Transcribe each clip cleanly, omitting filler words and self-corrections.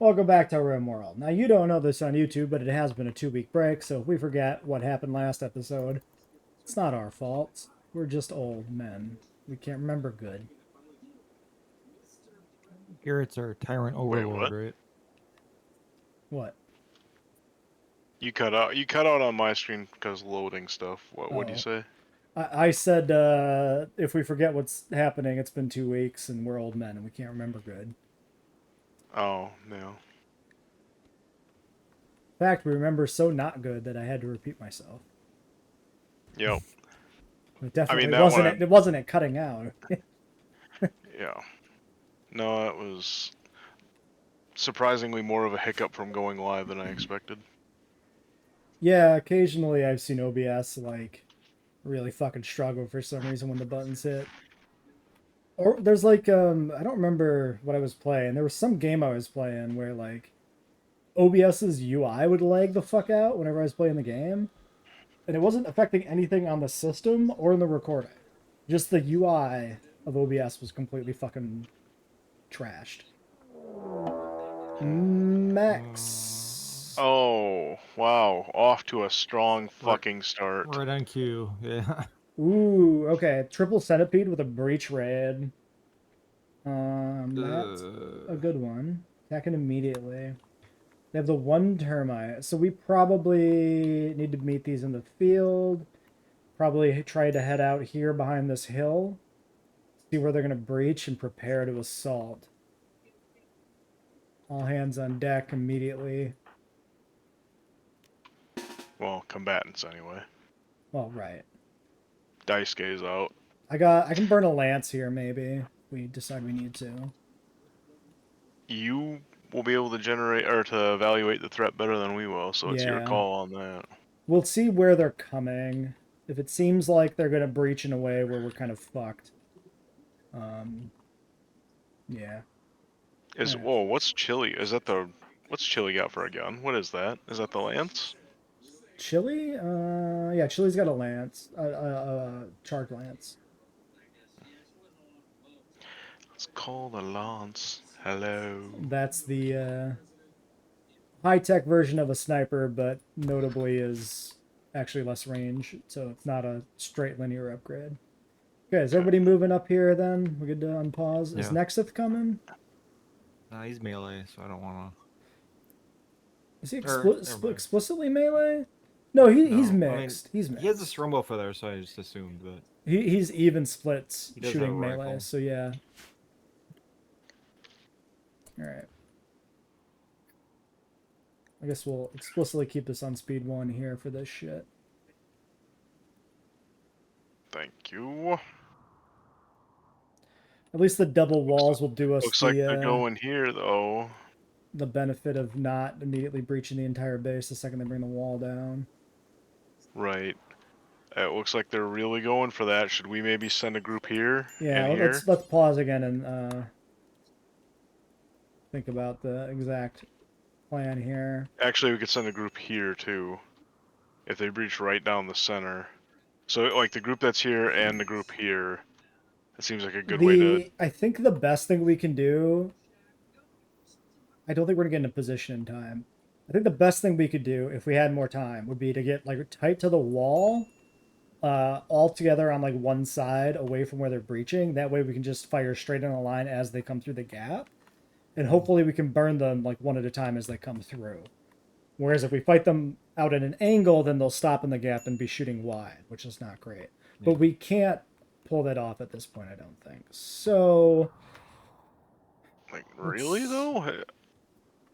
Welcome back to RimWorld. Now, you don't know this on YouTube, but it has been a 2-week break, so if we forget what happened last episode, it's not our fault. We're just old men. We can't remember good. Garrett's our tyrant overlord, right? What? You cut out on my screen because loading stuff. What'd you say? I said if we forget what's happening, it's been 2 weeks and we're old men and we can't remember good. Oh, no. In fact, we remember so not good that I had to repeat myself. Yep. It definitely that wasn't one, it wasn't it cutting out. yeah. No, it was surprisingly more of a hiccup from going live than I expected. Yeah, occasionally I've seen OBS like really fucking struggle for some reason when the buttons hit. Or there's like I don't remember what I was playing. There was some game I was playing where like OBS's UI would lag the fuck out whenever I was playing the game. And it wasn't affecting anything on the system or in the recording. Just the UI of OBS was completely fucking trashed. Max. Oh, wow. Off to a strong fucking start. Right on cue, yeah. Ooh, okay. Triple centipede with a breach raid. That's a good one. Attacking immediately. They have the one termite, so we probably need to meet these in the field. Probably try to head out here behind this hill. See where they're going to breach and prepare to assault. All hands on deck immediately. Well, combatants anyway. Well, right. Dice gaze out. I can burn a lance here maybe. If we decide we need to. You will be able to generate or to evaluate the threat better than we will, so it's your call on that. We'll see where they're coming. If it seems like they're gonna breach in a way where we're kind of fucked. Yeah. Whoa, what's Chili? Is that what's Chili got for a gun? What is that? Is that the lance? Chili? Yeah, Chili's got a lance. Charged lance. Let's call the lance. Hello. That's the high-tech version of a sniper, but notably is actually less range, so it's not a straight linear upgrade. Okay, is everybody moving up here then? We're good to unpause. Yeah. Is Nexith coming? Nah, he's melee, so I don't want to. Is he explicitly melee? No, he's mixed. I mean, he's mixed. He has a strum buffer there, so I just assumed, but he's even splits shooting melee, rifle. So yeah. All right. I guess we'll explicitly keep this on speed 1 here for this shit. Thank you. At least the double walls will do us looks like they're going here, though. The benefit of not immediately breaching the entire base the second they bring the wall down. Right. It looks like they're really going for that. Should we maybe send a group here? Yeah, let's pause again and think about the exact plan here. Actually, we could send a group here too, if they breach right down the center. So like the group that's here and the group here. It seems like a good way to... I think the best thing we can do... I don't think we're going to get in a position in time. I think the best thing we could do, if we had more time, would be to get like tight to the wall, all together on like one side, away from where they're breaching. That way we can just fire straight in a line as they come through the gap. And hopefully we can burn them like one at a time as they come through. Whereas if we fight them out at an angle, then they'll stop in the gap and be shooting wide, which is not great. Yeah. But we can't pull that off at this point, I don't think. So... Like, really, though?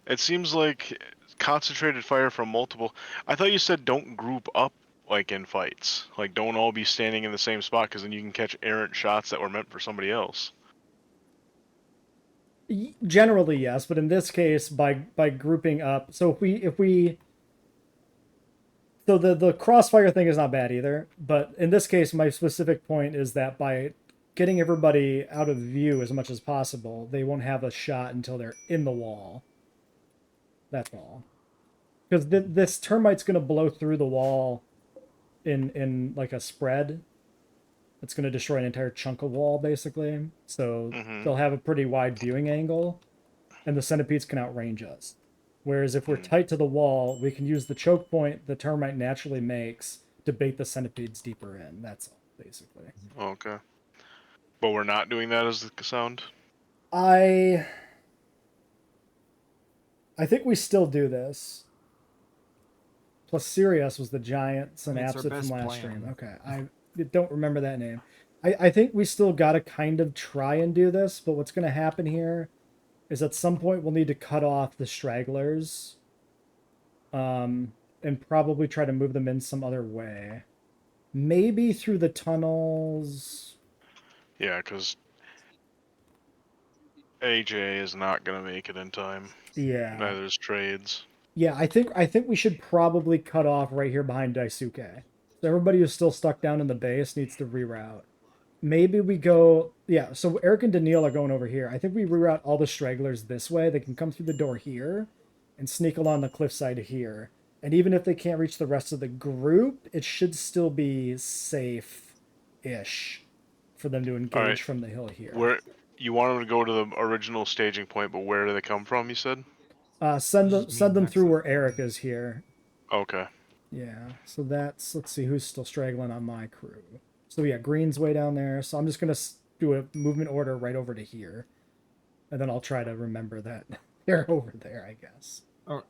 It seems like concentrated fire from multiple... I thought you said don't group up, like, in fights. Like, don't all be standing in the same spot, because then you can catch errant shots that were meant for somebody else. Generally, yes, but in this case, by grouping up... So if we... So the crossfire thing is not bad either, but in this case, my specific point is that by getting everybody out of view as much as possible, they won't have a shot until they're in the wall. That's all. Because this termite's going to blow through the wall in like a spread. It's going to destroy an entire chunk of wall, basically. So they'll have a pretty wide viewing angle. and the centipedes can outrange us. Whereas if we're tight to the wall, we can use the choke point the termite naturally makes to bait the centipedes deeper in. That's all, basically. Okay. But we're not doing that as the sound? I think we still do this. Plus Sirius was the giant I mean, it's our synapsid from best last plan. stream. Okay, I don't remember that name. I think we still got to kind of try and do this, but what's going to happen here is at some point we'll need to cut off the stragglers and probably try to move them in some other way. Maybe through the tunnels. Yeah, because AJ is not going to make it in time. Yeah. Neither is Trades. Yeah, I think we should probably cut off right here behind Daisuke. So everybody who's still stuck down in the base needs to reroute. Maybe we go, yeah, so Eric and Daniil are going over here. I think we reroute all the stragglers this way. They can come through the door here and sneak along the cliffside here. And even if they can't reach the rest of the group, it should still be safe-ish for them to engage right. from the hill here. Where you want them to go to the original staging point, but where do they come from, you said? Send them through next where Eric is here. Okay. Yeah, so that's, let's see who's still straggling on my crew. So yeah, Green's way down there. So I'm just going to do a movement order right over to here. And then I'll try to remember that they're over there, I guess. Oh,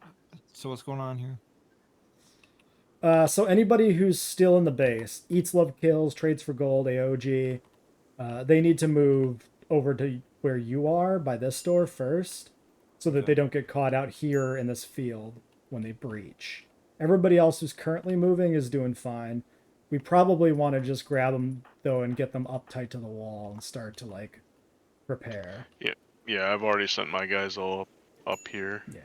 so what's going on here? So anybody who's still in the base, eats, love, kills, trades for gold, AOG, they need to move over to where you are by this door first so that they don't get caught out here in this field when they breach. Everybody else who's currently moving is doing fine. We probably want to just grab them, though, and get them up tight to the wall and start to, like, prepare. Yeah, I've already sent my guys all up here. Yeah.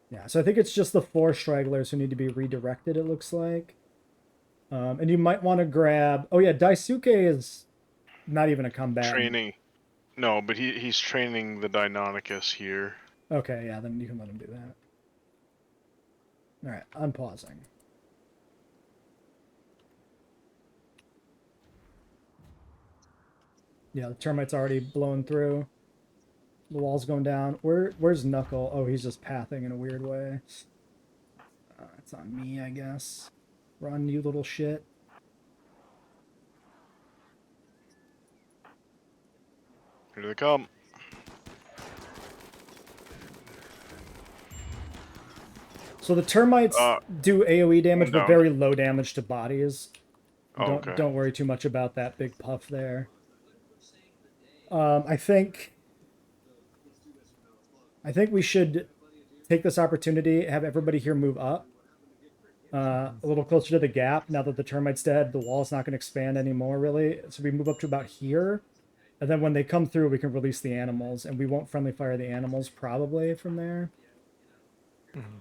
Yeah, so I think it's just the 4 stragglers who need to be redirected, it looks like. And you might want to grab... Oh, yeah, Daisuke is not even a combatant. Training. No, but he's training the Deinonychus here. Okay, yeah, then you can let him do that. Alright, I'm pausing. Yeah, the termite's already blown through. The wall's going down. Where's Knuckle? Oh, he's just pathing in a weird way. It's on me, I guess. Run, you little shit. Here they come. So the termites do AoE damage, but down. very low damage to bodies. Oh, Don't worry too much about that big puff there. I think we should take this opportunity, have everybody here move up a little closer to the gap. Now that the termite's dead, the wall's not going to expand anymore, really. So we move up to about here, and then when they come through, we can release the animals, and we won't friendly fire the animals probably from there. Mm-hmm.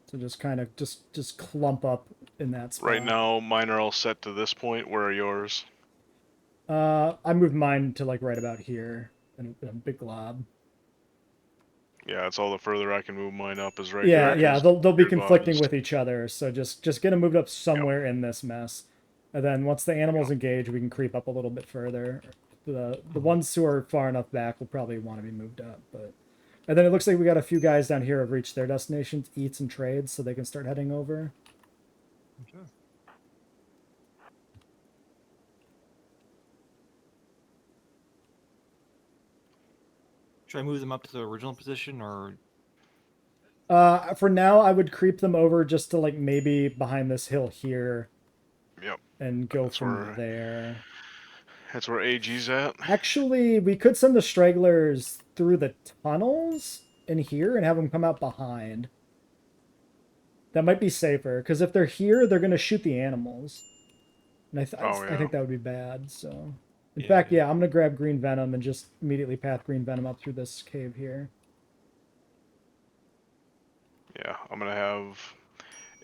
So just kind of just clump up in that spot. Right now, mine are all set to this point. Where are yours? I moved mine to like right about here in a big glob. Yeah, it's all the further I can move mine up is right Yeah, there. yeah, they'll be your conflicting bodies. with each other. So just get them moved up somewhere in this mess, and then once the animals engage, we can creep up a little bit further. The ones who are far enough back will probably want to be moved up, but. And then it looks like we got a few guys down here who have reached their destinations, eats and trades, so they can start heading over. Okay. Should I move them up to the original position, or? For now, I would creep them over just to like maybe behind this hill here. Yep. And go That's from where- there. That's where AG's at. Actually, we could send the stragglers through the tunnels in here and have them come out behind. That might be safer, because if they're here, they're going to shoot the animals. And I think that would be bad, so... In fact, yeah, I'm going to grab green venom and just immediately path green venom up through this cave here. Yeah, I'm gonna have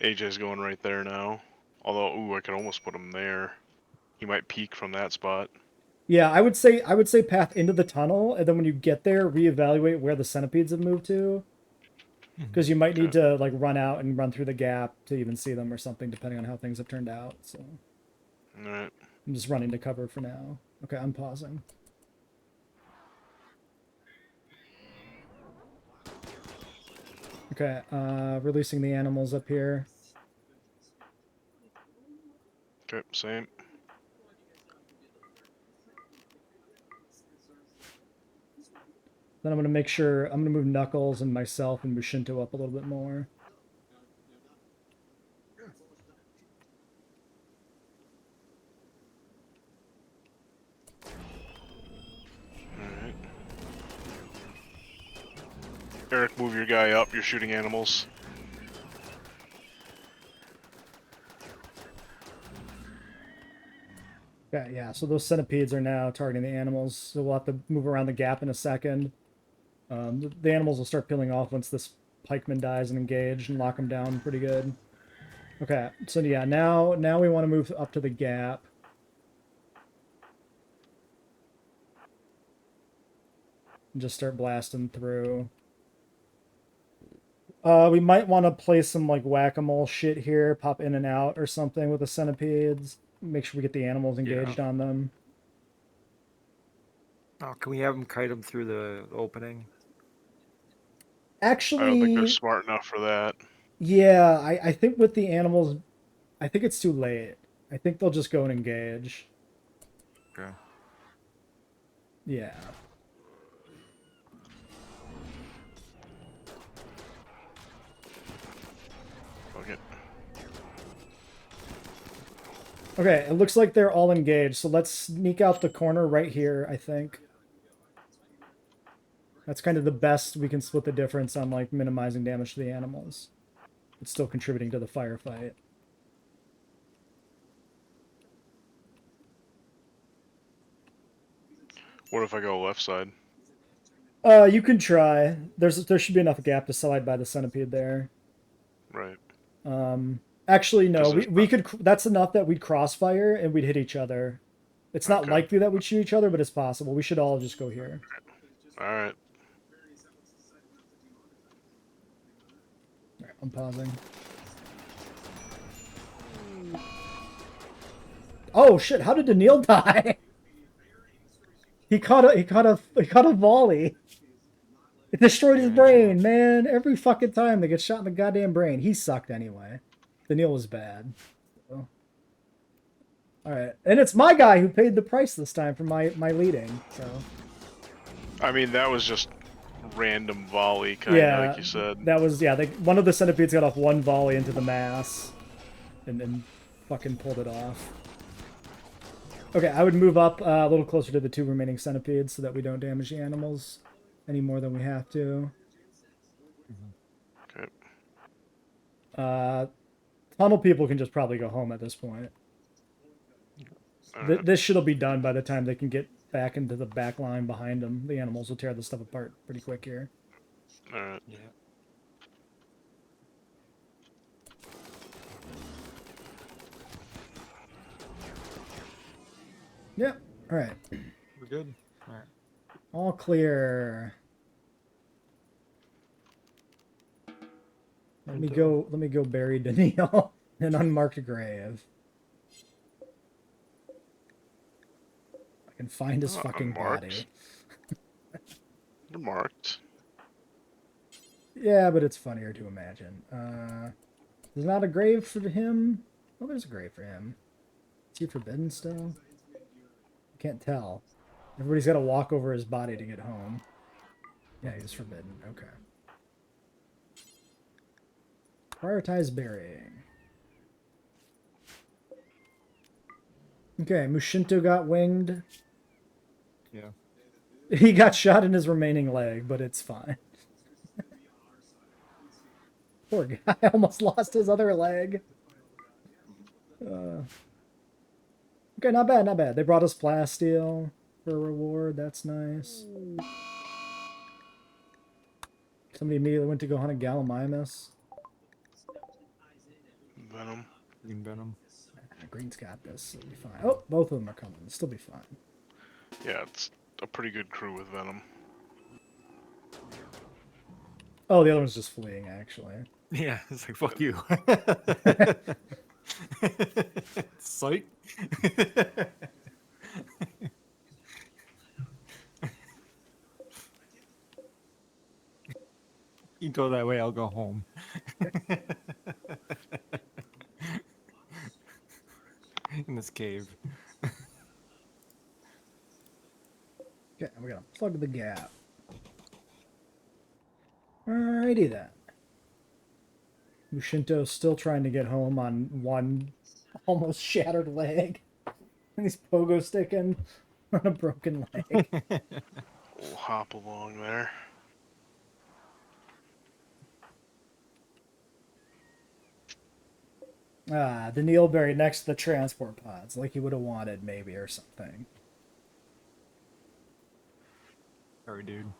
AJ's going right there now. Although, ooh, I could almost put him there. He might peek from that spot. Yeah, I would say path into the tunnel, and then when you get there, reevaluate where the centipedes have moved to. because you might need to like run out and run through the gap to even see them or something, depending on how things have turned out. So All right. I'm just running to cover for now. Okay, I'm pausing. Okay, releasing the animals up here. Okay, same. Then I'm going to make sure, I'm going to move Knuckles and myself and Mushinto up a little bit more. Alright. Eric, move your guy up. You're shooting animals. Okay, yeah, so those centipedes are now targeting the animals, so we'll have to move around the gap in a second. The animals will start peeling off once this pikeman dies and engaged and lock them down pretty good. Okay, so yeah, now we want to move up to the gap. And just start blasting through. We might want to play some like whack-a-mole shit here, pop in and out or something with the centipedes. Make sure we get the animals engaged on them. Oh, can we have them kite them through the opening? Actually, I don't think they're smart enough for that. yeah, I think with the animals, I think it's too late. I think they'll just go and engage. Okay. Yeah. Okay. Okay, it looks like they're all engaged, so let's sneak out the corner right here, I think. That's kind of the best we can split the difference on, like, minimizing damage to the animals. It's still contributing to the firefight. What if I go left side? You can try. There should be enough gap to slide by the centipede there. Right. Actually, no. Because We could. That's enough that we'd crossfire and we'd hit each other. It's not Okay. likely that we'd shoot each other, but it's possible. We should all just go here. Alright. Alright, I'm pausing. Oh shit! How did Daniil die? He caught a volley. It destroyed his brain, man. Every fucking time they get shot in the goddamn brain. He sucked anyway. Daniil was bad. So. All right, and it's my guy who paid the price this time for my leading. So. I mean, that was just random volley, kind of like you said. That was one of the centipedes got off one volley into the mass, and then fucking pulled it off. Okay, I would move up a little closer to the two remaining centipedes so that we don't damage the animals any more than we have to. Okay. Tunnel people can just probably go home at this point. Right. This shit'll be done by the time they can get back into the back line behind them. The animals will tear the stuff apart pretty quick here. Alright. Yeah. Yep. All right. We're good. All right. All clear. Let me go bury Daniil in an unmarked grave. I can find his fucking unmarked. body. They're marked. Yeah, but it's funnier to imagine. There's not a grave for him. Oh, there's a grave for him. Is he forbidden still? I can't tell. Everybody's got to walk over his body to get home. Yeah, he's forbidden. Okay. Prioritize burying. Okay, Mushinto got winged. Yeah. He got shot in his remaining leg, but it's fine. Poor guy almost lost his other leg. Okay, not bad, not bad. They brought us plasteel for a reward. That's nice. Somebody immediately went to go hunt a Gallimimus. Venom. Green venom. Green's got this. It'll be fine. Oh, both of them are coming. It'll still be fine. Yeah, it's a pretty good crew with Venom. Oh, the other one's just fleeing, actually. Yeah, it's like fuck you. Psych. You go that way, I'll go home. In this cave. Okay, we're gonna plug the gap. Alrighty then. Mushinto's still trying to get home on one almost shattered leg. And he's pogo sticking on a broken leg. We'll hop along there. Ah, the Neilberry next to the transport pods, like he would have wanted, maybe, or something. Sorry, dude.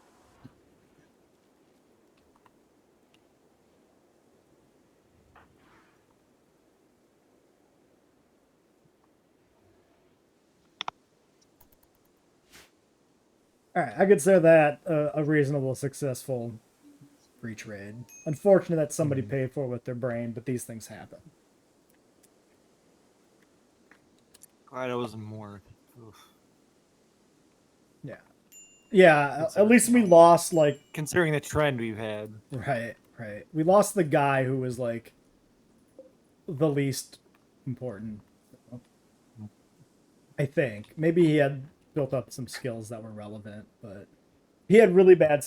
Alright, I consider that a reasonable, successful breach raid. Unfortunate that somebody paid for it with their brain, but these things happen. Glad I wasn't more. Oof. Yeah. Yeah, at least we lost, like... Considering the trend we've had. Right, right. We lost the guy who was, like, the least important. I think. Maybe he had built up some skills that were relevant, but he had really bad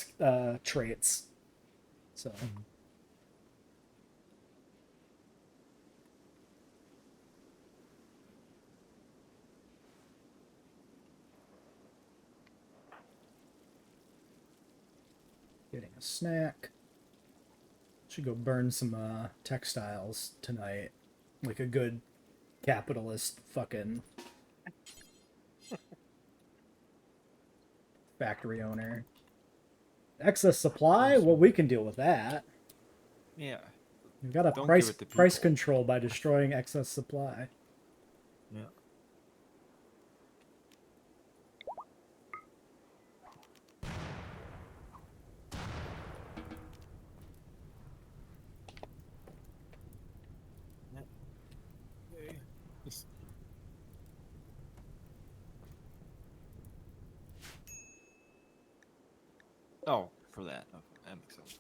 traits. So... Getting a snack. Should go burn some textiles tonight. Like a good capitalist fucking factory owner. Excess supply? Well, we can deal with that. Yeah. We've got a Don't price give it to price people. control by destroying excess supply. Yeah. Okay. Oh, for that. Okay, that makes sense.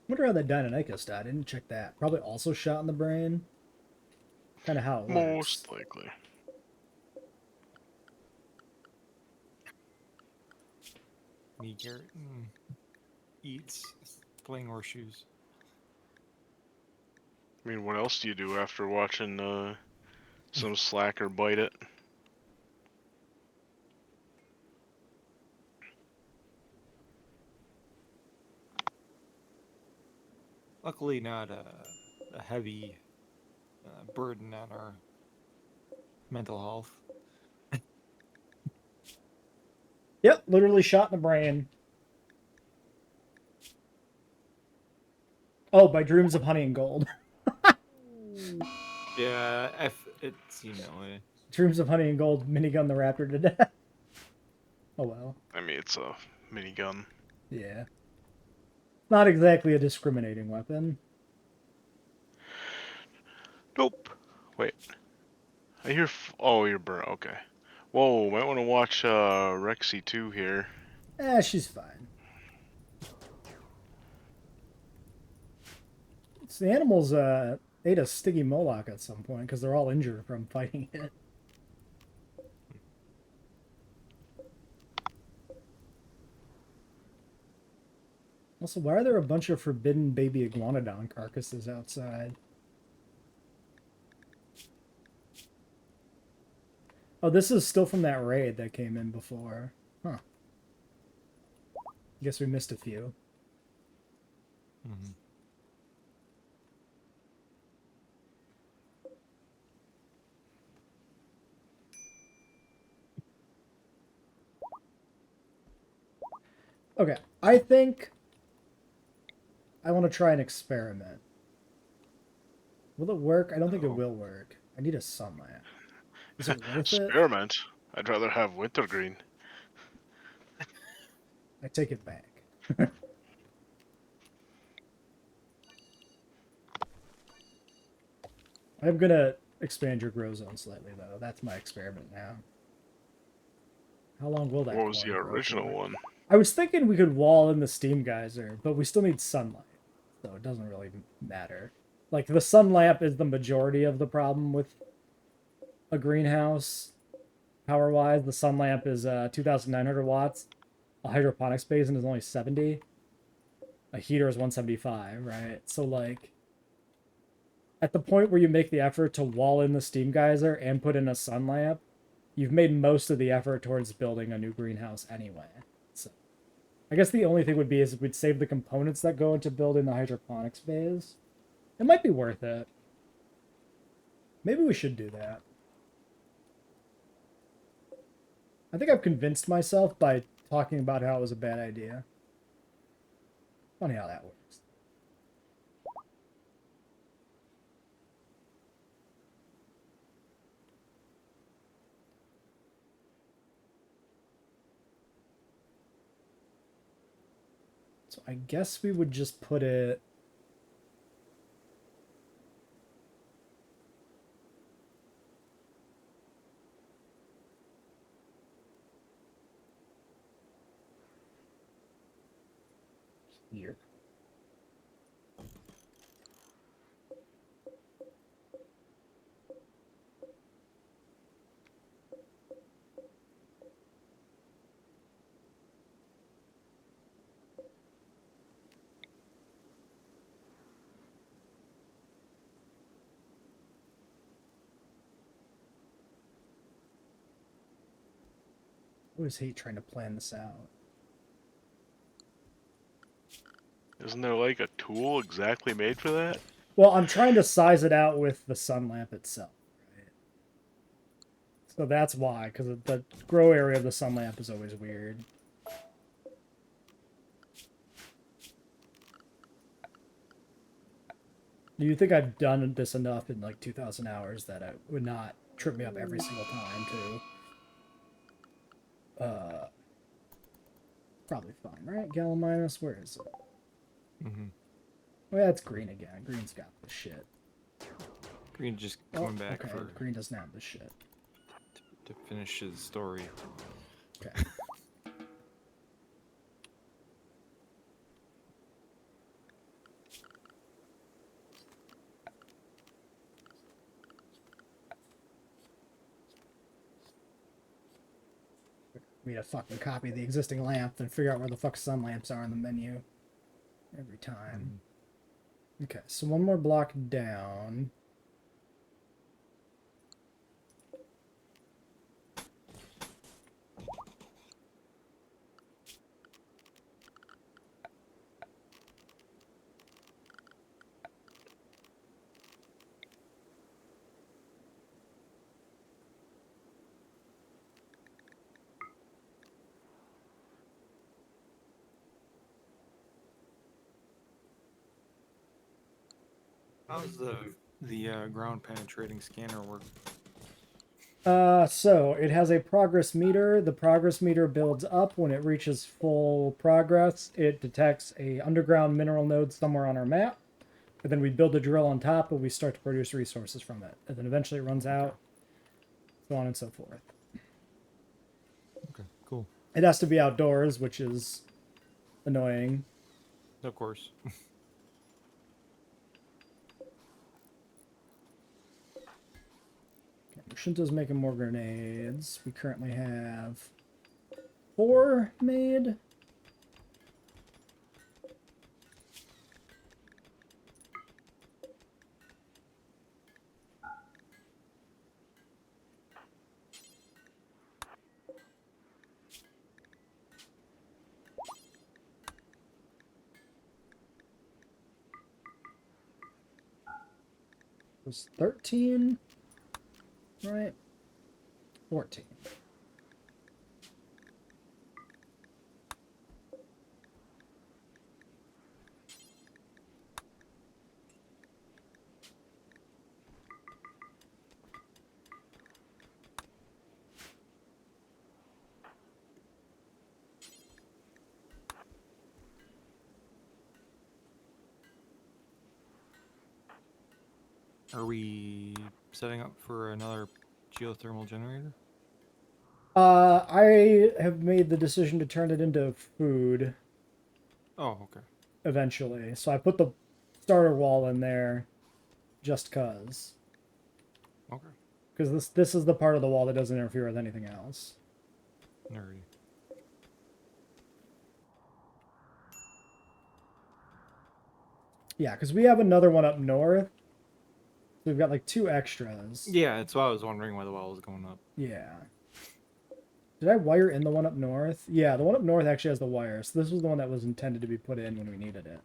Wonder how that Deinonychus died. I didn't check that. Probably also shot in the brain. Kind of how it works. Most likely. Me, Garrett, eats playing horseshoes. I mean, what else do you do after watching some slacker bite it? Luckily, not a heavy burden on our mental health. Yep, literally shot in the brain. Oh, by dreams of honey and gold. Yeah, it's Dreams of honey and gold minigun the raptor to death. Oh well. I mean, it's a minigun. Yeah. Not exactly a discriminating weapon. Nope. Wait. I hear. Oh, you're burnt. Okay. Whoa, might want to watch Rexy 2 here. She's fine. It's the animals ate a sticky Moloch at some point because they're all injured from fighting it. Also, why are there a bunch of forbidden baby iguanodon carcasses outside? Oh, this is still from that raid that came in before. Huh. Guess we missed a few. Mm-hmm. Okay, I think I want to try an experiment. Will it work? I don't think it will work. I need a sunlight. Is it worth it? Experiment? I'd rather have wintergreen. I take it back. I'm gonna expand your grow zone slightly, though. That's my experiment now. How long will that? What was the corn grow original for? one? I was thinking we could wall in the steam geyser, but we still need sunlight, so it doesn't really matter. Like, the sun lamp is the majority of the problem with a greenhouse. Power-wise, the sun lamp is 2,900 watts. A hydroponics basin is only 70. A heater is 175, right? So, like, at the point where you make the effort to wall in the steam geyser and put in a sun lamp, you've made most of the effort towards building a new greenhouse anyway. So, I guess the only thing would be is we'd save the components that go into building the hydroponics bays. It might be worth it. Maybe we should do that. I think I've convinced myself by talking about how it was a bad idea. Funny how that works. So I guess we would just put it... here. I always hate trying to plan this out. Isn't there like a tool exactly made for that? Well, I'm trying to size it out with the sun lamp itself, right? So that's why, because the grow area of the sun lamp is always weird. Do you think I've done this enough in like 2,000 hours that it would not trip me up every single time to... probably fine, right? Gallimimus, where is it? Mm-hmm. Oh yeah, it's green again. Green's got the shit. Green just coming back okay. for Green doesn't have the shit. to finish his story. Okay. Me to fucking copy the existing lamp, then figure out where the fuck sun lamps are in the menu every time. Okay, so one more block down. How's the ground penetrating scanner work? So it has a progress meter. The progress meter builds up when it reaches full progress. It detects a underground mineral node somewhere on our map. And then we build a drill on top and we start to produce resources from it. And then eventually it runs out. So on and so forth. Okay, cool. It has to be outdoors, which is annoying. Of course. Shinto's making more grenades. We currently have 4 made. It was 13. Right. 14. Are we setting up for another geothermal generator? I have made the decision to turn it into food Oh, okay. eventually. So I put the starter wall in there just cause. Okay. Because this is the part of the wall that doesn't interfere with anything else. Nerdy. Yeah, because we have another one up north. So we've got like 2 extras. Yeah, that's why I was wondering why the wall was going up. Yeah. Did I wire in the one up north? Yeah, the one up north actually has the wire. So this was the one that was intended to be put in when we needed it.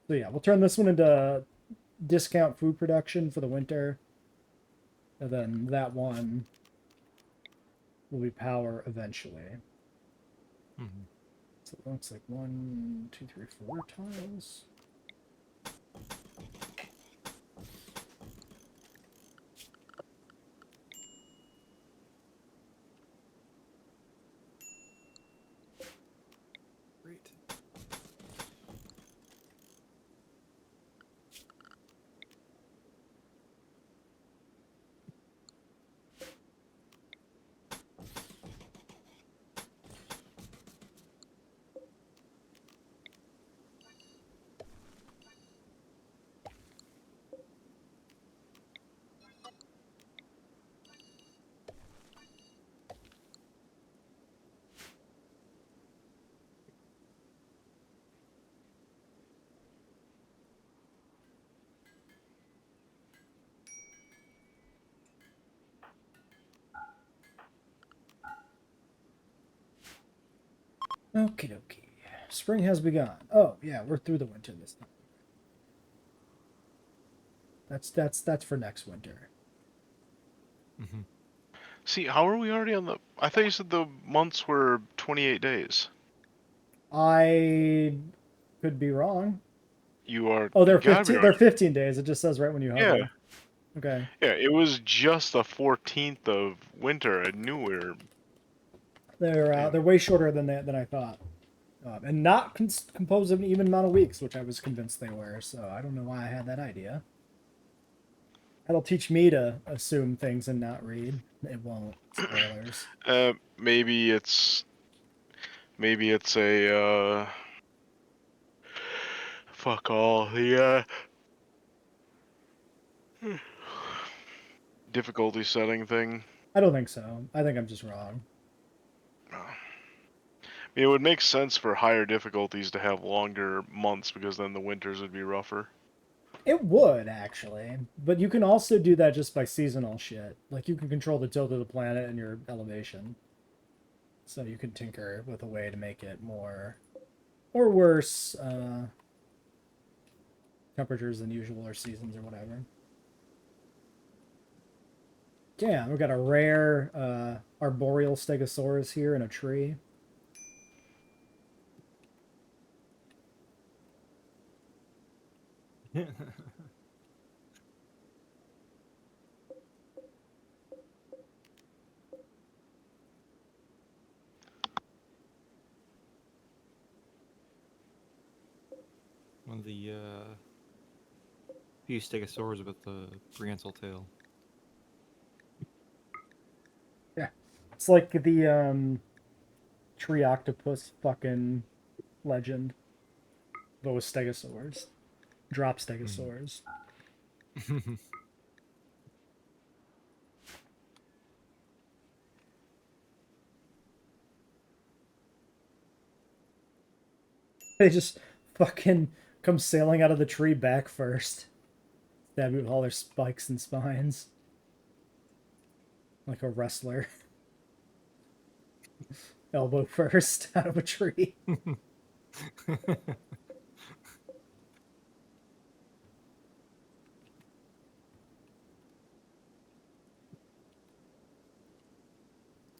So yeah, we'll turn this one into discount food production for the winter. And then that one will be power eventually. Mm-hmm. So it looks like 1, 2, 3, 4 tiles. Great. Okie dokie. Spring has begun. Oh yeah, we're through the winter this time. That's for next winter. Mm-hmm. See, how are we already on the? I thought you said the months were 28 days. I could be wrong. You are. Oh, You they're gotta be 15. right. They're 15 days. It just says right when you Yeah, hover. Okay. yeah. It was just the 14th of winter. I knew we were. They're Damn. way shorter than I thought, and not composed of an even amount of weeks, which I was convinced they were. So I don't know why I had that idea. That'll teach me to assume things and not read. It won't. Spoilers. Maybe it's. Maybe it's a. Fuck all the difficulty setting thing. I don't think so. I think I'm just wrong. It would make sense for higher difficulties to have longer months because then the winters would be rougher. It would actually, but you can also do that just by seasonal shit. Like you can control the tilt of the planet and your elevation, so you can tinker with a way to make it more or worse temperatures than usual or seasons or whatever. Damn, we've got a rare arboreal stegosaurus here in a tree. One of the few stegosaurs with the prehensile tail. Yeah, it's like the tree octopus fucking legend, but with stegosaurs, drop stegosaurs. Mm. They just fucking come sailing out of the tree back first. Stab you with all their spikes and spines. Like a wrestler. Elbow first out of a tree.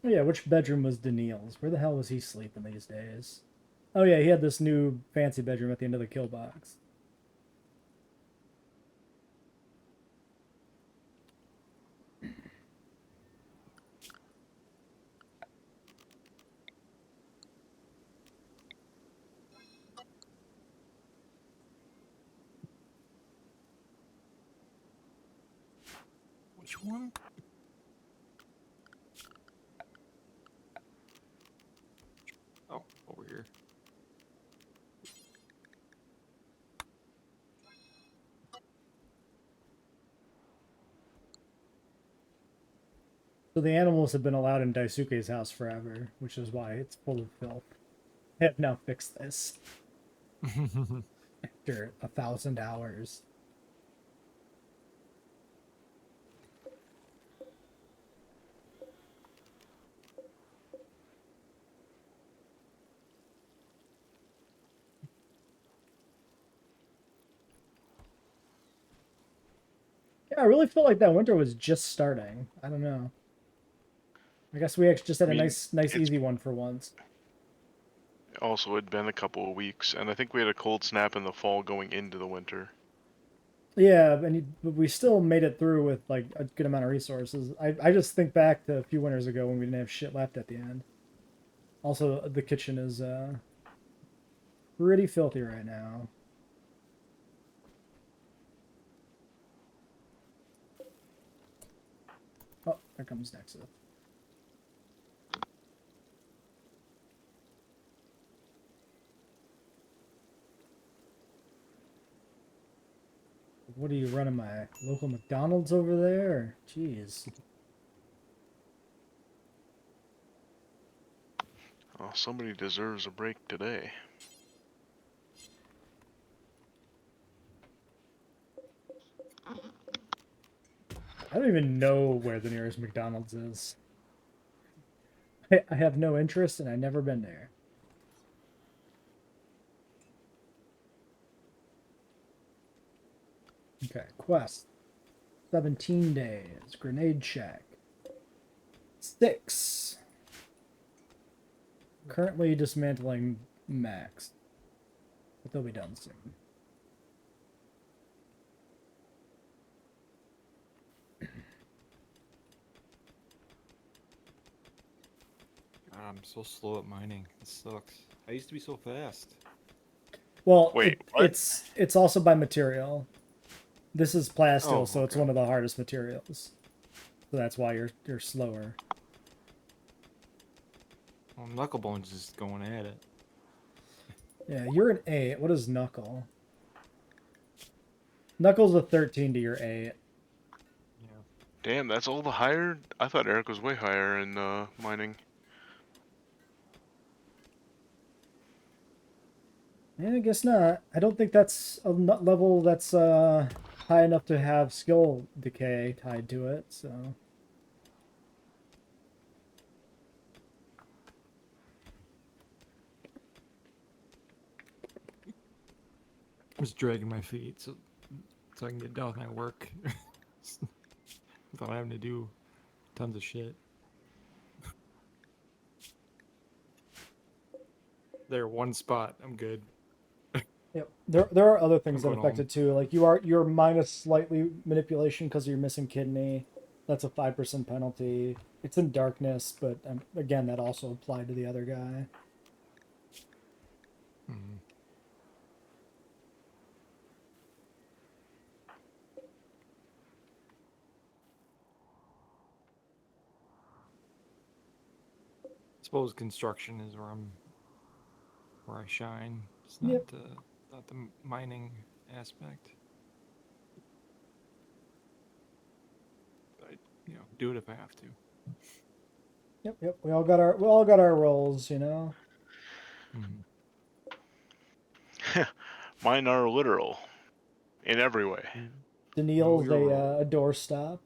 Oh yeah, which bedroom was Daniil's? Where the hell was he sleeping these days? Oh yeah, he had this new fancy bedroom at the end of the kill box. Which one? Oh, over here. So the animals have been allowed in Daisuke's house forever, which is why it's full of filth. I have now fixed this after 1,000 hours. Yeah, I really feel like that winter was just starting. I don't know. I guess we actually just had I a mean, nice, it's easy one for once. also had been a couple of weeks, and I think we had a cold snap in the fall going into the winter. Yeah, but we still made it through with like a good amount of resources. I just think back to a few winters ago when we didn't have shit left at the end. Also, the kitchen is pretty filthy right now. Oh, there comes Nexus. What are you running, my local McDonald's over there? Jeez. Oh, somebody deserves a break today. I don't even know where the nearest McDonald's is. I have no interest and I've never been there. Okay, quest. 17 days. Grenade check. 6. Currently dismantling max. But they'll be done soon. God, I'm so slow at mining. This sucks. I used to be so fast. Well, Wait, what? it's also by material. This is plasteel, Oh, so it's okay. one of the hardest materials. So that's why you're slower. Well, Knucklebone's just going at it. Yeah, you're an 8. What is Knuckle? Knuckle's a 13 to your 8. Yeah. Damn, that's all the higher? I thought Eric was way higher in mining. Yeah, I guess not. I don't think that's a level that's high enough to have skill decay tied to it, so. I'm just dragging my feet so I can get done with my work without having to do tons of shit. There, one spot. I'm good. Yep. There are other things that going affect home. it too. Like you're minus slightly manipulation because you're missing kidney. That's a 5% penalty. It's in darkness, but again, that also applied to the other guy. Mhm. Suppose construction is where I shine. It's Yep. not the mining aspect. I do it if I have to. Yep. We all got our roles, you know. Mhm. Mine are literal. In every way. Know Daniil's your role. a doorstop.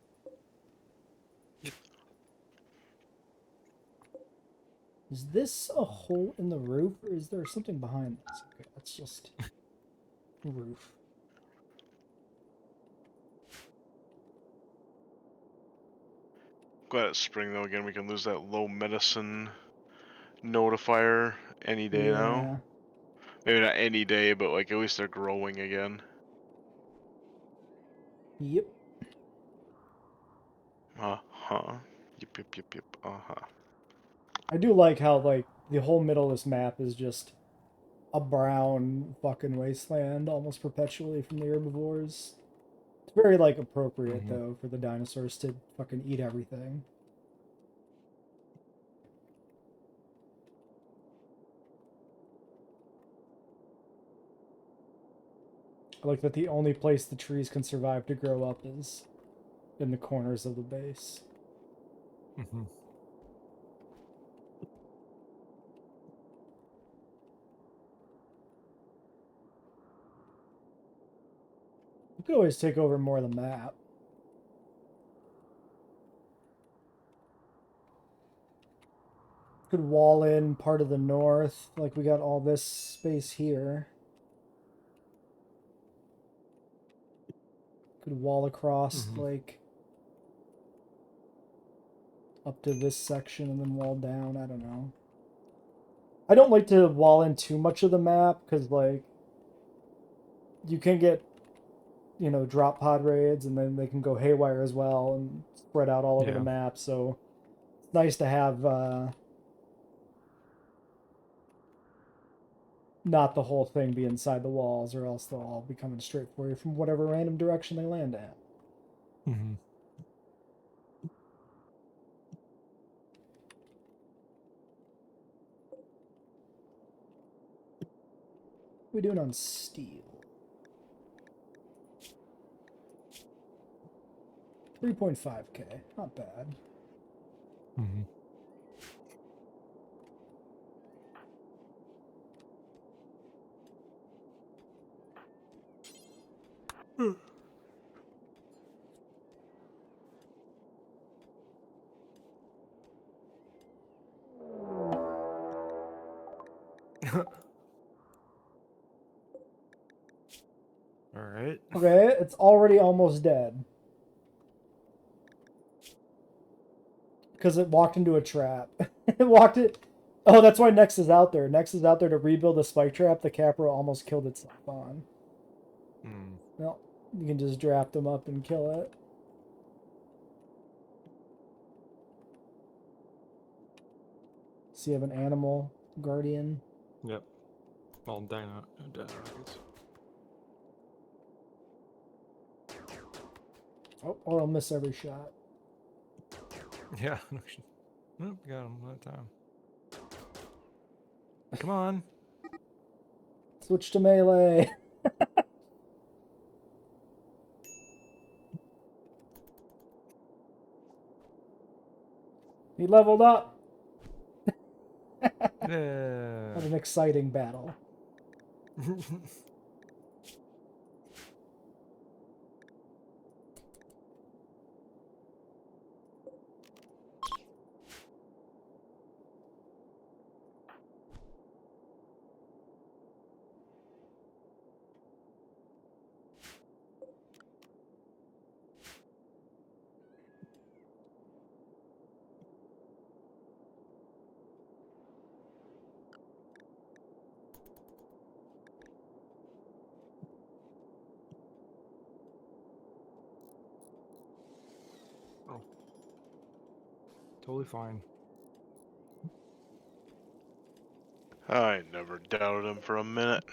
Is this a hole in the roof, or is there something behind this? Okay, that's just roof. Glad it's spring though. Again, we can lose that low medicine notifier any day now. Yeah. Maybe not any day, but like at least they're growing again. Yep. Uh-huh. Yep. Uh-huh. I do like how like the whole middle of this map is just a brown fucking wasteland almost perpetually from the herbivores. It's very, like, appropriate, Mhm. though, for the dinosaurs to fucking eat everything. I like that the only place the trees can survive to grow up is in the corners of the base. Mm-hmm. You could always take over more of the map. Could wall in part of the north, like we got all this space here. Could wall across, Mm-hmm. like, up to this section and then wall down. I don't know. I don't like to wall in too much of the map because, like, you can get, you know, drop pod raids and then they can go haywire as well and spread out all over the Yeah. map. So it's nice to have not the whole thing be inside the walls, or else they'll all be coming straight for you from whatever random direction they land at. Mm-hmm. What are we doing on steel? 3.5k, not bad. Mm-hmm. All right. Okay, it's already almost dead. Because it walked into a trap. It walked it. Oh, that's why Nex is out there. Nex is out there to rebuild the spike trap the Capra almost killed itself on. Mm. Well, you can just draft them up and kill it. So you have an animal guardian. Yep. All dino targets. Oh, or I'll miss every shot. Yeah. Nope, got him that time. Come on. Switch to melee. He leveled up. Yeah. What an exciting battle. Oh. Totally fine. I never doubted him for a minute.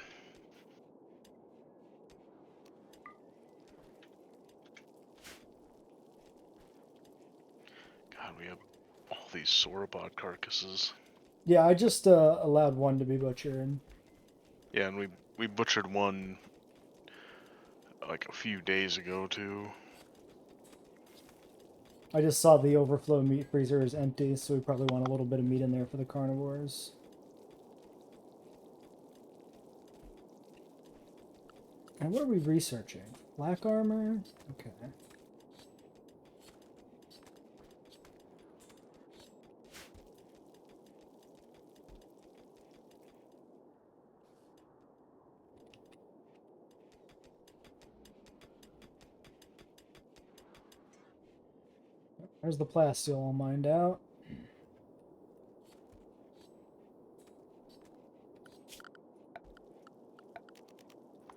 God, we have all these sauropod carcasses. Yeah, I just allowed one to be butchered. Yeah, and we butchered one like a few days ago too. I just saw the overflow meat freezer is empty, so we probably want a little bit of meat in there for the carnivores. And what are we researching? Black armor? Okay. There's the plasteel all mined out.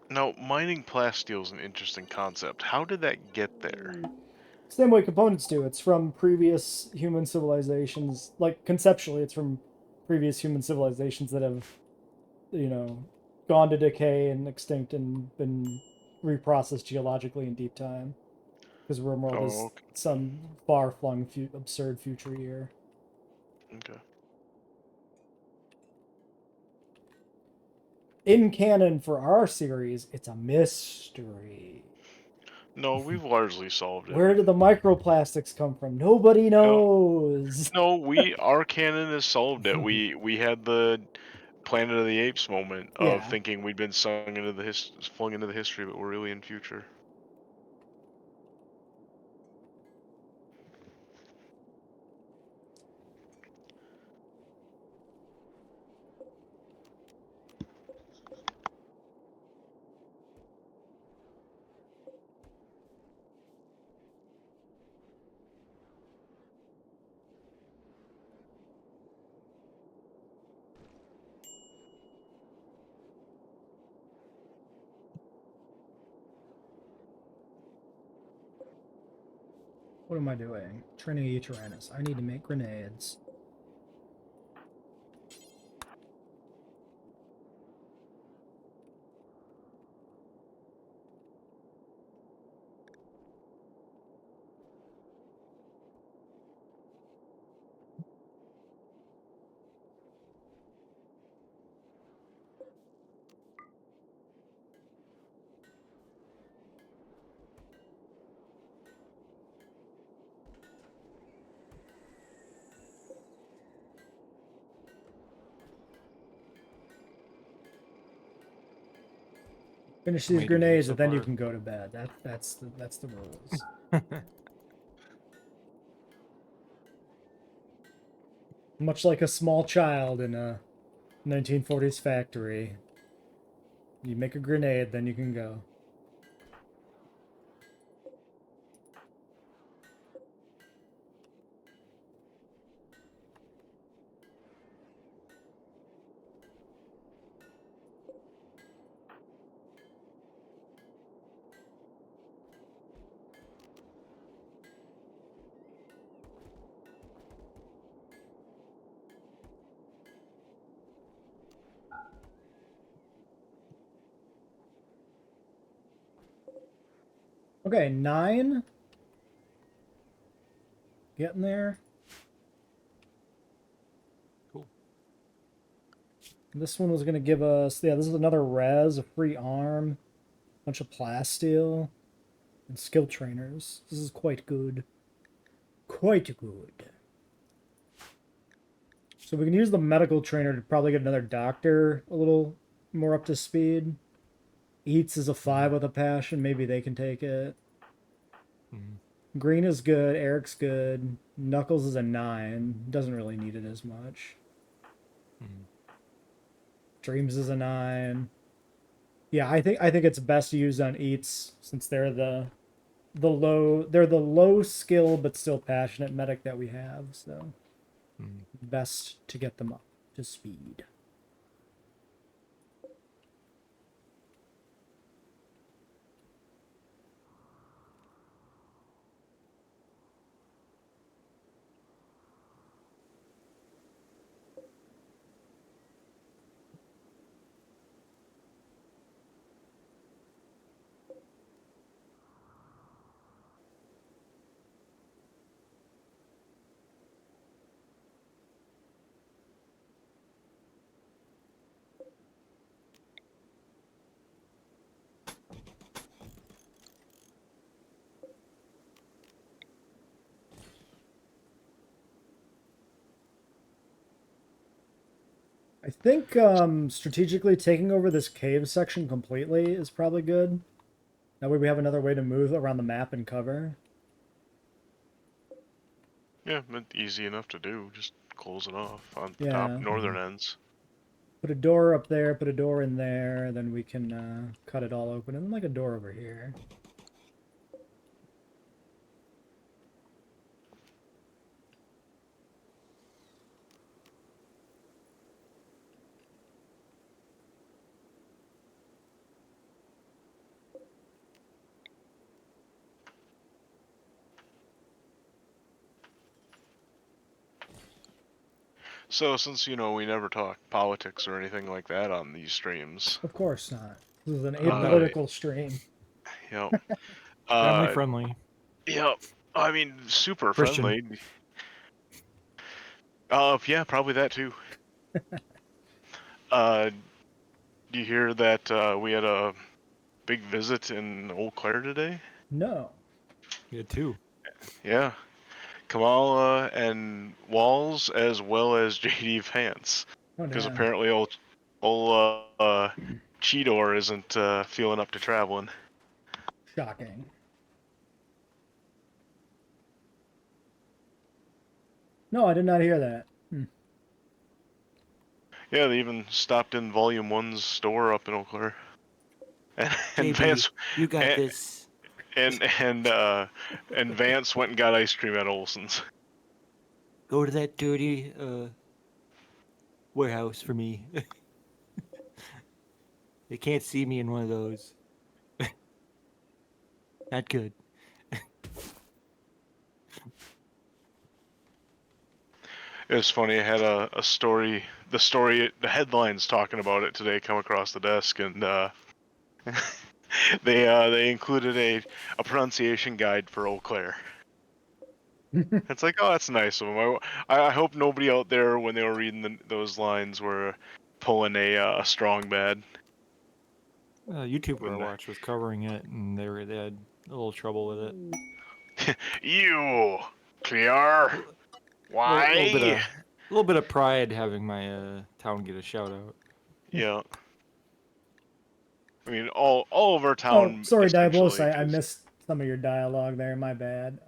Now, mining plasteel is an interesting concept. How did that get there? Same way components do. It's from previous human civilizations. Like, conceptually, it's from previous human civilizations that have, you know, gone to decay and extinct and been reprocessed geologically in deep time. Because RimWorld is Oh, okay. some far-flung, absurd future year. Okay. In canon for our series, it's a mystery. No, we've largely solved it. Where did the microplastics come from? Nobody knows. No, our canon has solved it. We had the Planet of the Apes moment of Yeah. thinking we'd been flung into the history, but we're really in future. What am I doing? Trinity Tyrannus. I need to make grenades. Finish these How you doing grenades so and then you far? can go to bed. That's the rules. Much like a small child in a 1940s factory. You make a grenade, then you can go. Okay, 9. Getting there. Cool. This one was going to give us... Yeah, this is another res, a free arm, bunch of plasteel, and skill trainers. This is quite good. Quite good. So we can use the medical trainer to probably get another doctor a little more up to speed. Eats is a 5 with a passion. Maybe they can take it. Green is good. Eric's good. Knuckles is a 9. Doesn't really need it as much. Dreams is a 9. Yeah, I think it's best to use on Eats since they're the low skill but still passionate medic that we have. So best to get them up to speed. I think strategically taking over this cave section completely is probably good. That way we have another way to move around the map and cover. Yeah, easy enough to do. Just close it off on the Yeah. top northern ends. Put a door up there, put a door in there, then we can cut it all open. And like a door over here. So, since, we never talk politics or anything like that on these streams. Of course not. This is an apolitical stream. Yep. Family Uh, friendly. yep. I mean, super Christian. friendly. Yeah, probably that too. Uh, do you hear that we had a big visit in Eau Claire today? No. You had 2. Yeah. Kamala and Walls, as well as JD Vance. Oh Because damn. apparently old Cheetor isn't feeling up to traveling. Shocking. No, I did not hear that. Hmm. Yeah, they even stopped in Volume 1's store up in Eau Claire. And JB, Vance you got and, this. and Vance went and got ice cream at Olson's. Go to that dirty warehouse for me. They can't see me in one of those. Not good. It was funny. I had a story, the headlines talking about it today come across the desk, and they included a pronunciation guide for Eau Claire. It's like, oh, that's nice of them. I hope nobody out there, when they were reading those lines, were pulling a strong bad. A YouTuber I When watched was covering it, and they had a little trouble with it. you clear. A Why? little bit of pride having my town get a shout out. Yeah. I mean, all of our Oh, town sorry, Diabolos. essentially I is. missed some of your dialogue there. My bad.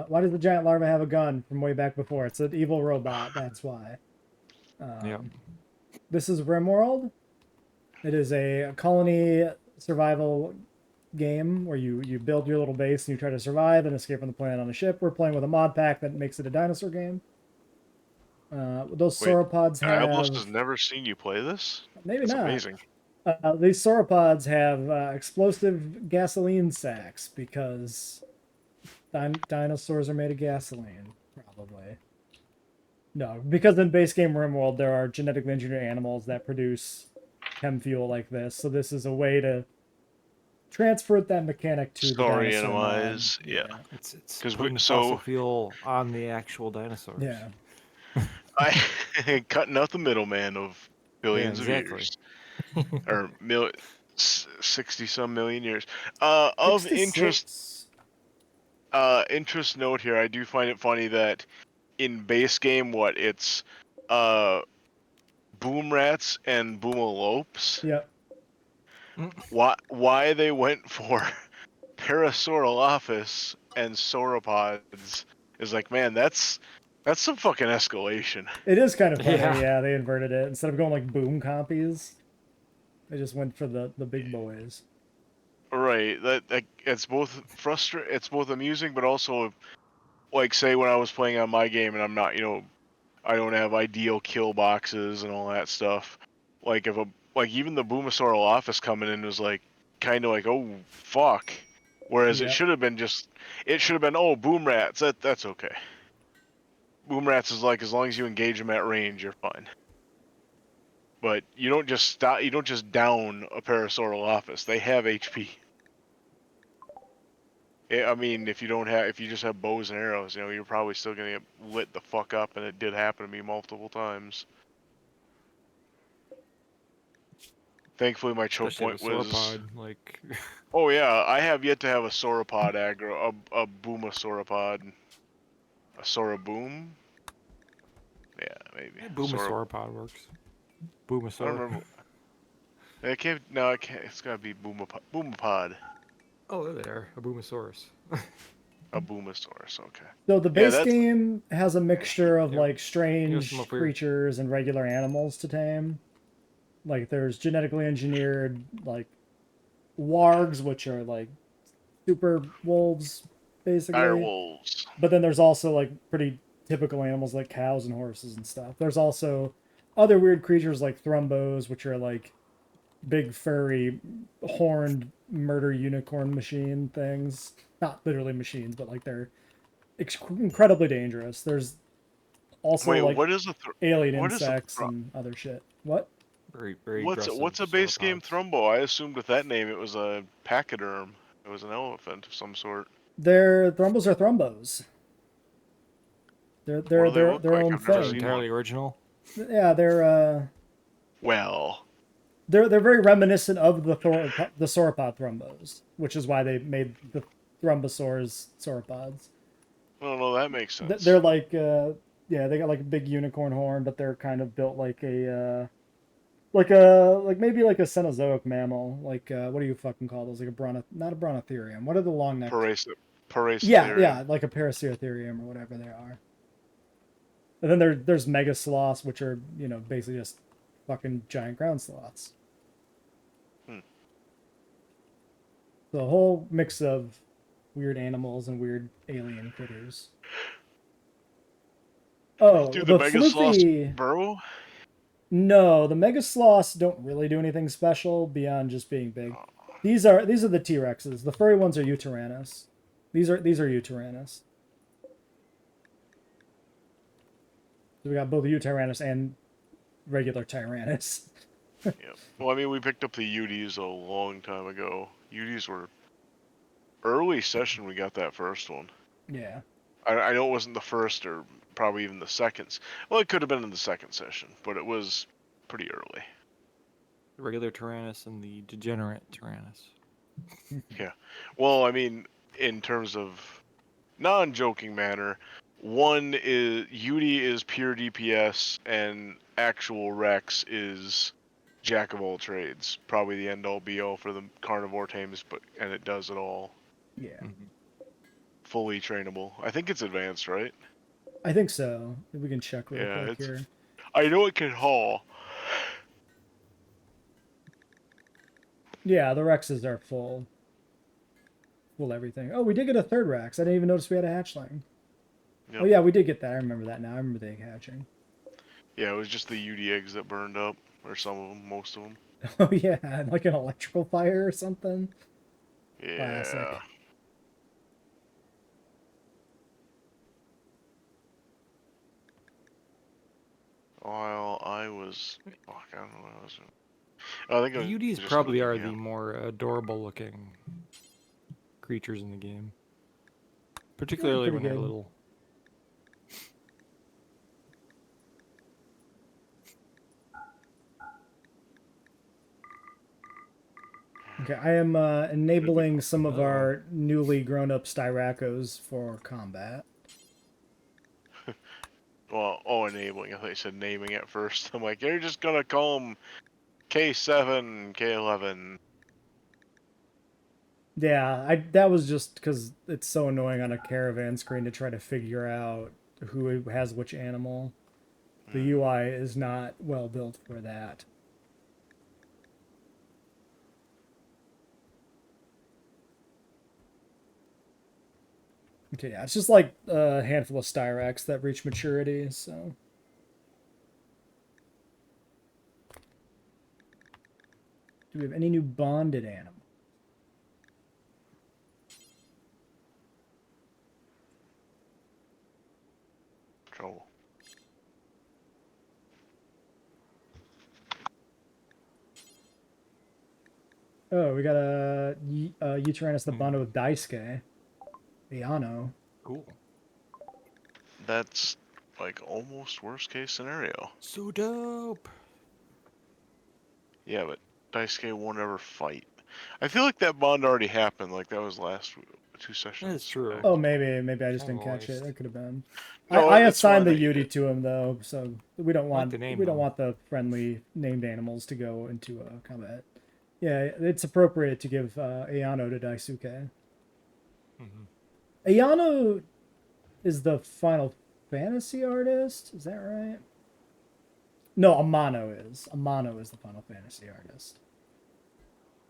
Why does the giant larva have a gun from way back before? It's an evil robot. That's why. Yeah. This is RimWorld. It is a colony survival game where you build your little base and you try to survive and escape from the planet on a ship. We're playing with a mod pack that makes it a dinosaur game. Those Wait, sauropods Diablos has have never seen you play this? maybe That's not. amazing. These sauropods have explosive gasoline sacks because dinosaurs are made of gasoline, probably. No, because in base game RimWorld there are genetically engineered animals that produce chem fuel like this, so this is a way to transfer that mechanic to the Story dinosaur mod. animize, yeah. It's 'Cause putting fossil fuel on the actual dinosaurs. Yeah. I cutting out the middleman of billions of exactly. years, or 60 some million years. Of interest, 66. interest note here, I do find it funny that in base game, it's boom rats and boomalopes. Yep. Why they went for Parasaurolophus and sauropods is like, man, that's some fucking escalation. It is kind of funny, Yeah. yeah, they inverted it. Instead of going like boom copies, they just went for the big boys. Right. That it's both it's both amusing, but also, like, say when I was playing on my game and I'm not, I don't have ideal kill boxes and all that stuff. Like if even the Boomosaurolophus coming in was like kind of like, oh fuck. Whereas Yep. it should have been, oh, boom rats. That's okay. Boom rats is like, as long as you engage them at range, you're fine. But you don't just stop. You don't just down a Parasaurolophus. They have HP. I mean, if you just have bows and arrows, you're probably still gonna get lit the fuck up, and it did happen to me multiple times. Thankfully, my choke Especially point the was. sauropod, like. Oh yeah, I have yet to have a sauropod aggro, a boomasauropod, a sauroboom. Yeah, maybe. Boomasauropod works. I Boomasaur. don't remember. It can't. No, it can't. It's gotta be boomapod. Oh, there. A Boomasaurus. A boomasaurus. Okay. So the Yeah, base game has a mixture of Yep. like Here's strange some up here. creatures and regular animals to tame. Like there's genetically engineered like wargs, which are like super wolves, basically. Dire wolves. But then there's also like pretty typical animals like cows and horses and stuff. There's also other weird creatures like thrumbos, which are like big furry horned murder unicorn machine things. Not literally machines, but like they're incredibly dangerous. There's also Wait, like what is alien what is a insects and other shit. What? Very, very what's aggressive a base game sauropods. thrumbo? I assumed with that name it was a pachyderm. It was an elephant of some sort. Their thrumbos are thrumbos. They're What do they look their like? own I've never They're thing. seen entirely one. original. Yeah, Well, they're very reminiscent of the sauropod thrumbos, which is why they made the thrombosaurs sauropods. no, that makes sense. They're like yeah, they got like a big unicorn horn, but they're kind of built like like maybe like a Cenozoic mammal. Like what do you fucking call those? Like not a brontotherium. What are the long necked? Yeah, Paracetherium. yeah, like a Paraceratherium or whatever they are. And then there's mega sloths, which are, you know, basically just fucking giant ground sloths. Hmm. The whole mix of weird animals and weird alien critters. Oh, Dude, the the Mega Sloths floofy. burrow? No, the mega sloths don't really do anything special beyond just being big. These are the T-Rexes. The furry ones are Utyrannus. These are Utyrannus. So we got both Utyrannus and regular Tyrannus. Yeah. Well, I mean, we picked up the UDs a long time ago. UDs were early session. We got that first one. Yeah. I know it wasn't the first or probably even the second. Well, it could have been in the second session, but it was pretty early. The regular Tyrannus and the degenerate Tyrannus. Yeah. Well, I mean, in terms of non-joking manner, one is UD is pure DPS and actual Rex is jack of all trades. Probably the end all be all for the carnivore tames, and it does it all. Yeah. Fully trainable. I think it's advanced, right? I think so. If we can check real Yeah, quick here. I know it can haul. Yeah, the Rexes are full everything. Oh, we did get a third Rex. I didn't even notice we had a hatchling. Yep. Oh yeah, we did get that. I remember that now. I remember the egg hatching. Yeah, it was just the UD eggs that burned up, or some of them, most of them. Oh yeah, like an electrical fire or something. Yeah. Classic. While I was, fuck, I don't know what I was. I think I was The UDs just probably looking, are yeah. the more adorable looking creatures in the game. Particularly pretty when they're good. little. Okay, I am enabling some of Uh-oh. our newly grown up Styracos for combat. Well, enabling. I thought you said naming at first. I'm like, you're just gonna call them K7, K11. Yeah, that was just because it's so annoying on a caravan screen to try to figure out who has which animal. The UI is not well built for that. Okay, yeah, it's just like a handful of Styrax that reach maturity, so. Do we have any new bonded animals? Trouble. Oh, we got a Utyrannus the bonded with Daisuke. Ayano. Cool. That's like almost worst case scenario. So dope. Yeah, but Daisuke won't ever fight. I feel like that bond already happened. Like that was last 2 sessions. That's true. back. Oh, maybe I just Kind didn't of catch it. waste. That could have been. No, I it's assigned the fine. Yudi to him though, so we don't want the name, we don't though. want the friendly named animals to go into combat. Yeah, it's appropriate to give Ayano to Daisuke. Ayano is the Final Fantasy artist. Is that right? No, Amano is. Amano is the Final Fantasy artist.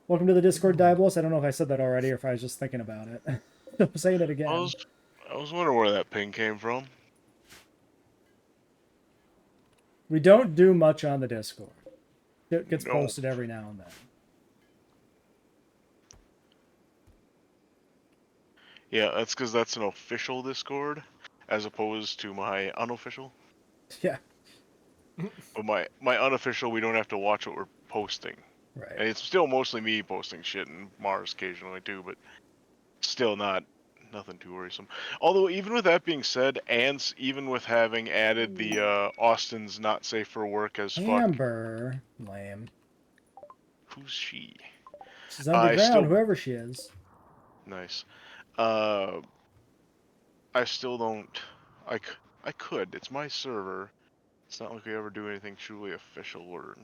Welcome to the Discord, Diabolos. I don't know if I said that already or if I was just thinking about it. I'm saying it again. I was wondering where that ping came from. We don't do much on the Discord. It gets No. posted every now and then. Yeah, that's because that's an official Discord, as opposed to my unofficial. Yeah, But my unofficial, we don't have to watch what we're posting. And right. it's still mostly me posting shit and Mars occasionally too, but still nothing too worrisome. Although even with that being said, ants, even with having added the Austin's not safe for work as fuck. Amber. Lame. Who's she? She's underground, still whoever she is. nice. I still don't. I could. It's my server. It's not like we ever do anything truly official or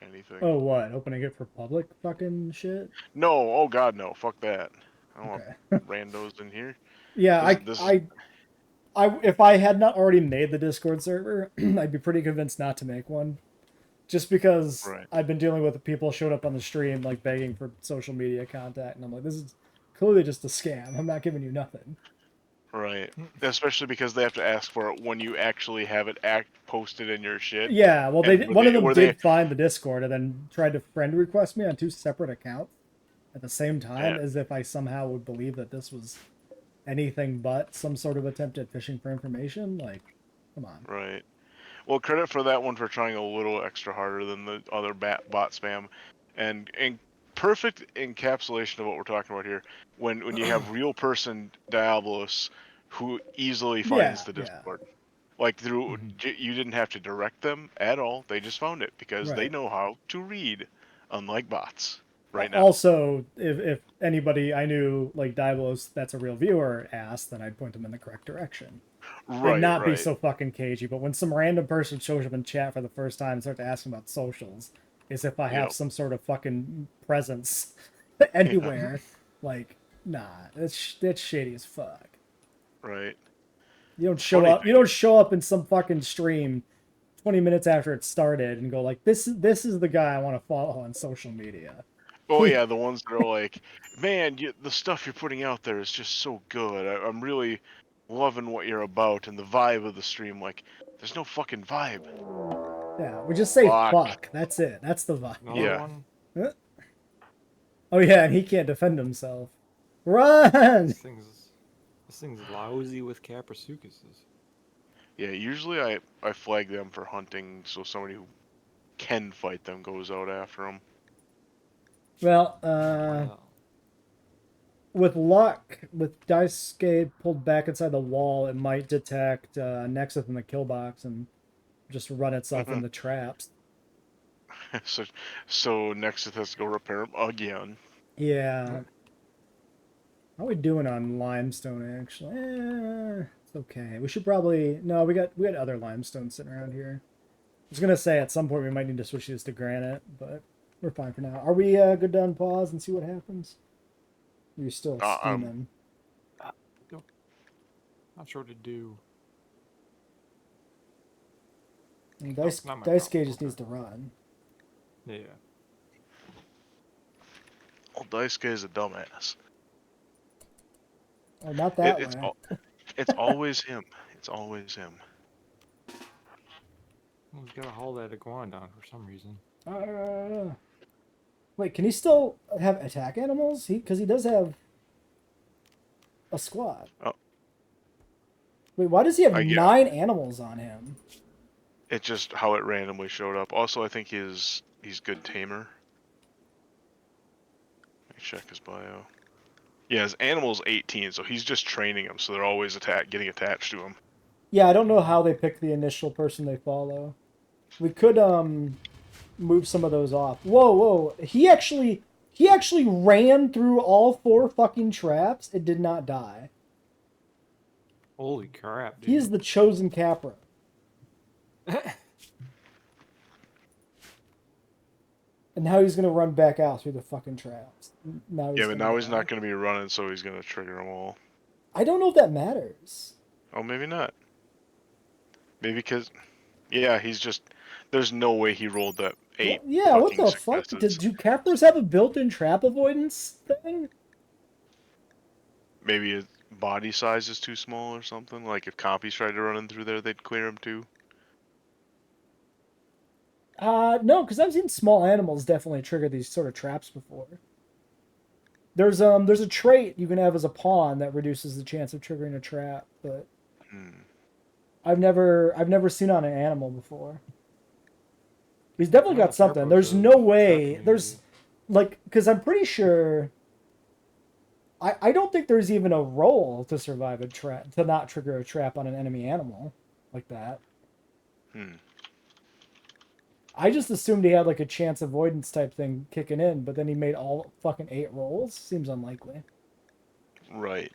anything. Oh, what? Opening it for public fucking shit? No. Oh God, no. Fuck that. I don't Okay. want randos in here. Yeah, This if I had not already made the Discord server, I'd be pretty convinced not to make one. Just because Right. I've been dealing with people showed up on the stream like begging for social media contact, and I'm like, this is clearly just a scam. I'm not giving you nothing. Right. Especially because they have to ask for it when you actually have it posted in your shit. Yeah, well, And one of them were did find the Discord and then tried to friend request me on 2 separate accounts at the same time, Yeah. as if I somehow would believe that this was anything but some sort of attempt at fishing for information. Like, come on. Right. Well, credit for that one for trying a little extra harder than the other bot spam, and perfect encapsulation of what we're talking about here. When you have real person Diabolos who easily finds the Yeah. Discord, like through you didn't have to direct them at all. They just found it because they Right. know how to read, unlike bots. Right now. Also, if anybody I knew, like Diabolos, that's a real viewer, asked, then I'd point them in the correct direction. Right. And not be right. so fucking cagey. But when some random person shows up in chat for the first time and starts asking about socials, as if I have Yep. some sort of fucking presence anywhere, like, nah, that's shady as fuck. Right. You don't show Funny up. You don't show up in some fucking stream 20 minutes after it started and go like, this is the guy I want to follow on social media. Oh yeah, the ones that are like, man, the stuff you're putting out there is just so good. I'm really loving what you're about and the vibe of the stream. Like, there's no fucking vibe. Yeah, we just say Fuck. fuck. That's it. That's the vibe. Another Yeah. one. Oh yeah, and he can't defend himself. Run! This thing's lousy with Caprasuchuses. Yeah, usually I flag them for hunting, so somebody who can fight them goes out after them. Well, Wow. with luck, with dice gate pulled back inside the wall, it might detect Nexus in the kill box and just run itself into traps. so Nexus has to go repair them again. Yeah. How are we doing on limestone? Actually, it's okay. We should probably we got other limestone sitting around here. I was gonna say at some point we might need to switch these to granite, but we're fine for now. Are we good to unpause and see what happens? You're still steaming. Not sure what to do. And not my dice problem. gauge just needs to run. Yeah. Well, Dice Guy is a dumbass. Oh, not that It's way. it's always him. It's always him. Well, he's gotta haul that iguana down for some reason. Wait, can he still have attack animals? Because he does have a squad. Oh. Wait, why does he have Yeah. 9 animals on him? It's just how it randomly showed up. Also, I think he's good tamer. Let me check his bio. Yeah, his animal's 18, so he's just training them, so they're always getting attached to him. Yeah, I don't know how they pick the initial person they follow. We could move some of those off. Whoa. He actually ran through all 4 fucking traps. It did not die. Holy crap, dude. He is the chosen Capra. And now he's gonna run back out through the fucking traps. Now Yeah, but now he's die. not going to be running, so he's going to trigger them all. I don't know if that matters. Oh, maybe not. Maybe because, yeah, he's just. There's no way he rolled that 8. Yeah, what the fuck? successes. Do Capras have a built-in trap avoidance thing? Maybe his body size is too small or something. Like if copies tried to run in through there, they'd clear him too. No, because I've seen small animals definitely trigger these sort of traps before. There's a trait you can have as a pawn that reduces the chance of triggering a trap, but I've never seen it on an animal before. He's definitely got something. There's no way. There's like, because I'm pretty sure I don't think there's even a roll to survive a trap, to not trigger a trap on an enemy animal like that. Hmm. I just assumed he had like a chance avoidance type thing kicking in, but then he made all fucking 8 rolls. Seems unlikely. Right.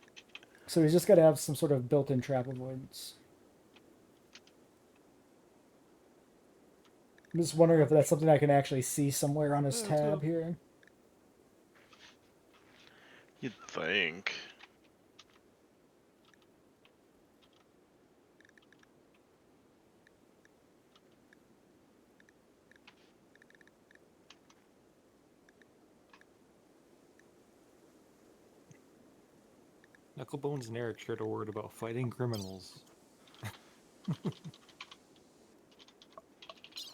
So he's just got to have some sort of built-in trap avoidance. I'm just wondering if that's something I can actually see somewhere on his tab here. You'd think. Knucklebones and Eric shared a word about fighting criminals.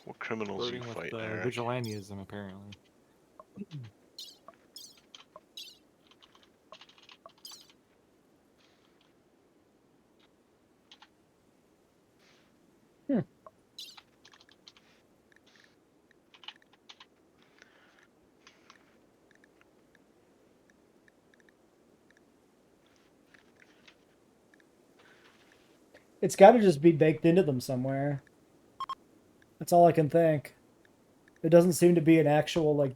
What criminals Flirting you with fight, Eric? vigilantism, apparently. It's got to just be baked into them somewhere. That's all I can think. It doesn't seem to be an actual like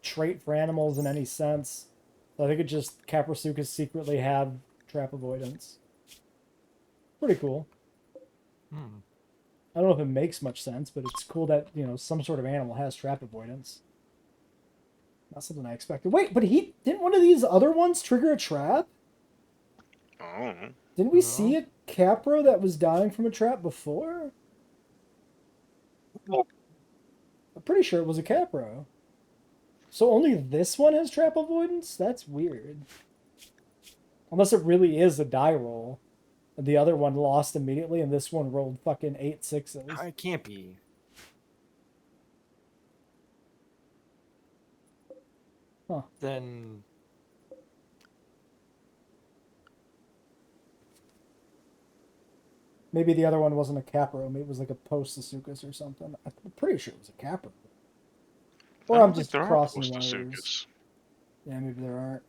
trait for animals in any sense. So I think it just Caprasuchus secretly have trap avoidance. Pretty cool. Hmm. I don't know if it makes much sense, but it's cool that, you know, some sort of animal has trap avoidance. Not something I expected. Wait, but he didn't one of these other ones trigger a trap? Oh. Didn't we No. see a Capro that was dying from a trap before? I'm pretty sure it was a Capro. So only this one has trap avoidance? That's weird. Unless it really is a die roll. And the other one lost immediately, and this one rolled fucking 8 sixes. It can't be. Huh. Then Maybe the other one wasn't a Capro. Maybe it was like a post-Sasukas or something. I'm pretty sure it was a Capro. I Or don't I'm think just there are crossing post wires. Yeah, maybe there aren't.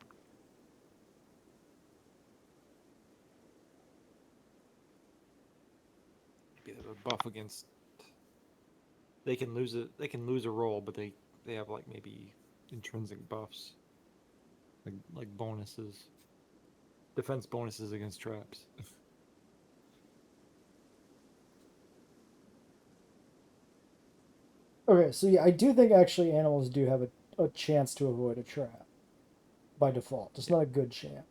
maybe they have a buff against. They can lose it. They can lose a roll, but they have like maybe intrinsic buffs, like bonuses, defense bonuses against traps. Okay, so yeah, I do think actually animals do have a chance to avoid a trap by default. Just not a good chance.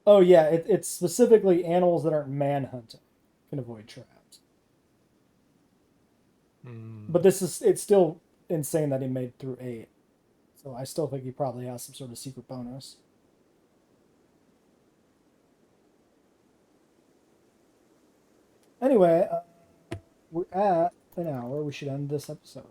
Oh yeah, it's specifically animals that aren't manhunting can avoid traps. But it's still insane that he made through 8. So I still think he probably has some sort of secret bonus. Anyway, we're at an hour. We should end this episode.